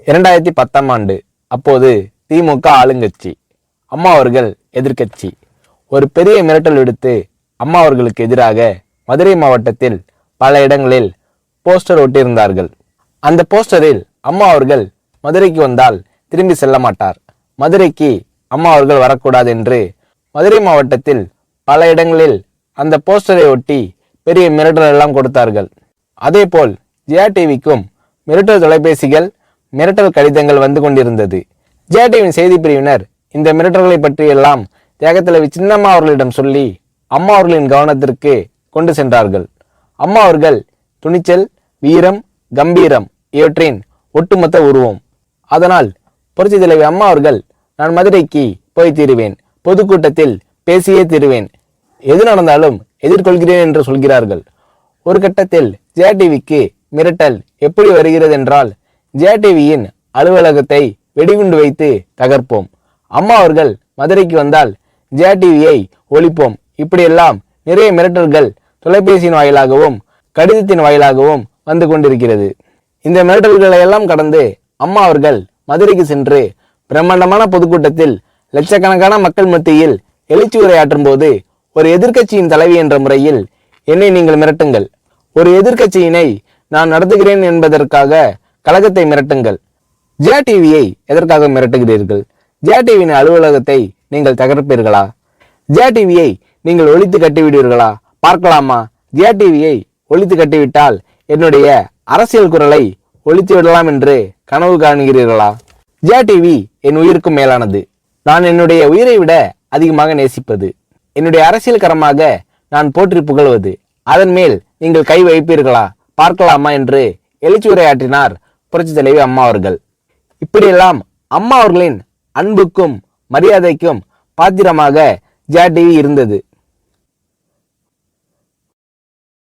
2010ஆம் ஆண்டு. அப்போது திமுக ஆளுங்கட்சி, அம்மா அவர்கள் எதிர்க்கட்சி. ஒரு பெரிய மிரட்டல் விடுத்து அம்மா அவர்களுக்கு எதிராக மதுரை மாவட்டத்தில் பல இடங்களில் போஸ்டர் ஒட்டியிருந்தார்கள். அந்த போஸ்டரில் அம்மா அவர்கள் மதுரைக்கு வந்தால் திரும்பி செல்ல மாட்டார், மதுரைக்கு அம்மா அவர்கள் வரக்கூடாது என்று மதுரை மாவட்டத்தில் பல இடங்களில் அந்த போஸ்டரை ஒட்டி பெரிய மிரட்டல் எல்லாம் கொடுத்தார்கள். அதேபோல் ஜெயா டிவிக்கும் மிரட்டல் தொலைபேசிகள், மிரட்டல் கடிதங்கள் வந்து கொண்டிருந்தது. ஜெயா டிவியின் செய்தி பிரிவினர் இந்த மிரட்டல்களை பற்றியெல்லாம் தியாகத்தலைவி சின்னம்மா அவர்களிடம் சொல்லி அம்மா அவர்களின் கவனத்திற்கு கொண்டு சென்றார்கள். அம்மா அவர்கள் துணிச்சல், வீரம், கம்பீரம் இவற்றின் ஒட்டுமொத்த உருவம். அதனால் புரட்சி தலைவி அம்மா அவர்கள், நான் மதுரைக்கு போய் தீருவேன், பொதுக்கூட்டத்தில் பேசியே தீருவேன், எது நடந்தாலும் எதிர்கொள்கிறேன் என்று சொல்கிறார்கள். ஒரு கட்டத்தில் ஜெயா டிவிக்கு மிரட்டல் எப்படி வருகிறது என்றால், ஜெயா டிவியின் அலுவலகத்தை வெடிகுண்டு வைத்து தகர்ப்போம், அம்மா அவர்கள் மதுரைக்கு வந்தால் ஜெயா டிவியை ஒழிப்போம், இப்படியெல்லாம் நிறைய மிரட்டல்கள் தொலைபேசியின் வாயிலாகவும் கடிதத்தின் வாயிலாகவும் வந்து கொண்டிருக்கிறது. இந்த மிரட்டல்களை எல்லாம் கடந்து அம்மா அவர்கள் மதுரைக்கு சென்று பிரம்மாண்டமான பொதுக்கூட்டத்தில் லட்சக்கணக்கான மக்கள் மத்தியில் எழுச்சி உரையாற்றும் போது, ஒரு எதிர்க்கட்சியின் தலைவி என்ற முறையில் என்னை நீங்கள் மிரட்டுங்கள், ஒரு எதிர்க்கட்சியினை நான் நடத்துகிறேன் என்பதற்காக கழகத்தை மிரட்டுங்கள், ஜெயா டிவியை எதற்காக மிரட்டுகிறீர்கள், ஜெயா டிவியின் அலுவலகத்தை நீங்கள் தகர்ப்பீர்களா, ஜெயா டிவியை நீங்கள் ஒழித்து கட்டிவிடுவீர்களா, பார்க்கலாமா, ஜெயா டிவியை ஒழித்து கட்டிவிட்டால் என்னுடைய அரசியல் குரலை ஒழித்து விடலாம் என்று கனவு காணுகிறீர்களா? ஜெயா டிவி என் உயிருக்கும் மேலானது, நான் என்னுடைய உயிரை விட அதிகமாக நேசிப்பது, என்னுடைய அரசியல் கரமாக நான் போற்றி புகழ்வது, அதன் மேல் நீங்கள் கை வைப்பீர்களா, பார்க்கலாமா என்று எழுச்சி உரையாற்றினார் புரட்சி தலைவி அம்மா அவர்கள். இப்படியெல்லாம் அம்மா அவர்களின் அன்புக்கும் மரியாதைக்கும் பாத்திரமாக ஜெயா டிவி இருந்தது.